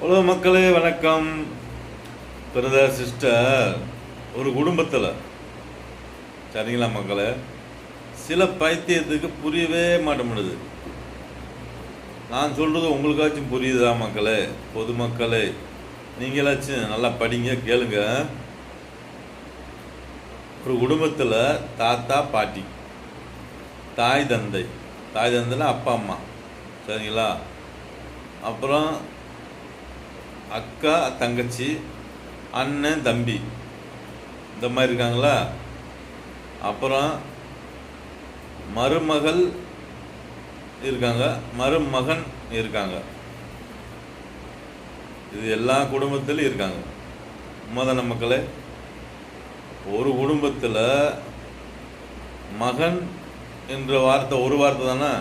Hello மக்களே, வணக்கம். Brother sister, ஒரு குடும்பத்தில் சரிங்களா மக்களே, சில பைத்தியத்துக்கு புரியவே மாட்டேங்குது. நான் சொல்கிறது உங்களுக்காச்சும் புரியுதா மக்களே? பொதுமக்களே, நீங்களாச்சும் நல்லா படிங்க, கேளுங்க. ஒரு குடும்பத்தில் தாத்தா பாட்டி, தாய் தந்தைனா அப்பா அம்மா, சரிங்களா? அப்புறம் அக்கா தங்கச்சி, அண்ணன் தம்பி, இந்த மாதிரி இருக்காங்களா? அப்புறம் மருமகள் இருக்காங்க, மருமகன் இருக்காங்க. இது எல்லா குடும்பத்திலும் இருக்காங்க. உண்மைதான மக்களே? ஒரு குடும்பத்தில் மகன் என்ற வார்த்தை ஒரு வார்த்தை தானே.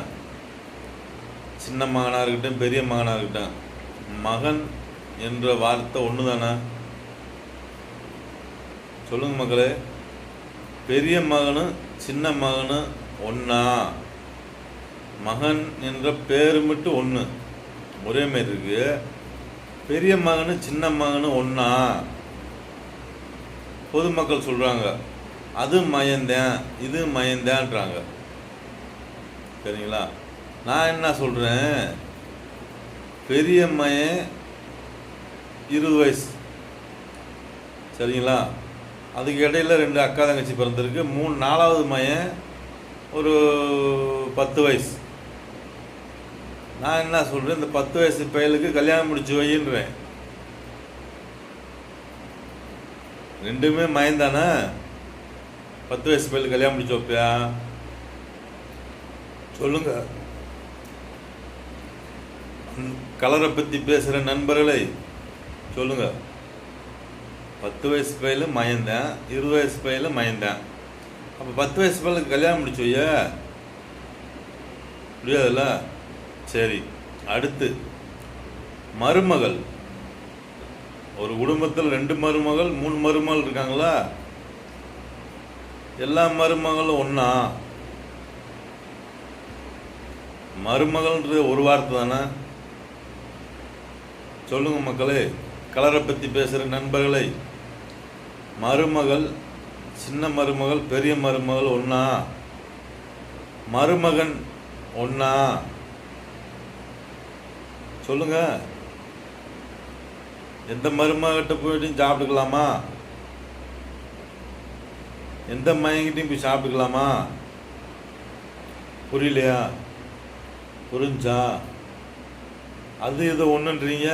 சின்ன மகனாக இருக்கட்டும், பெரிய மகனாக இருக்கட்டும், மகன் என்ற வார்த்தை ஒன்று தானே. சொல்லுங்க மக்களே. பெரிய மகனும் சின்ன மகனும் ஒன்றா? மகன் என்ற பேரு மட்டும் ஒன்று, ஒரே மாரி இருக்கு. பெரிய மகனும் சின்ன மகனும் ஒன்றா? பொதுமக்கள் சொல்கிறாங்க அது மயந்தேன், இது மயந்தேன்றாங்க. சரிங்களா? நான் என்ன சொல்கிறேன், பெரிய மயன் 20 வயசு, சரிங்களா? அதுக்கு இடையில் 2 அக்கா தங்கச்சி பிறந்திருக்கு. 4வது மயன் ஒரு 10 வயசு. நான் என்ன சொல்கிறேன், இந்த 10 வயசு பையலுக்கு கல்யாணம் முடிச்சு வைன்றேன். ரெண்டுமே மயந்தானே. 10 வயசு பையலுக்கு கல்யாணம் முடிச்சு வைப்பியா? சொல்லுங்க. கலரை பற்றி பேசுகிற நண்பர்களை சொல்லுங்க. 10 வயசு பையலு மயந்தேன், 20 வயசு பையலு மயந்தேன். அப்போ 10 வயசு பையலுக்கு கல்யாணம் முடிச்சு வைய முடியாதுல்ல? சரி, அடுத்து மருமகள். ஒரு குடும்பத்தில் 2 மருமகள் 3 மருமகள் இருக்காங்களா? எல்லா மருமகளும் ஒன்றா? மருமகள்ன்றது ஒரு வார்த்தை தானே. சொல்லுங்க மக்களே. கலரை பற்றி பேசுகிற நண்பர்களை, மருமகள், சின்ன மருமகள், பெரிய மருமகள் ஒன்றா? மருமகன் ஒன்றா? சொல்லுங்க. எந்த மருமகிட்ட போயிட்டு சாப்பிட்டுக்கலாமா? எந்த மயங்கிட்டையும் போய் சாப்பிட்டுக்கலாமா? புரியலையா? புரிஞ்சா? அது இது ஒன்றுன்றீங்க.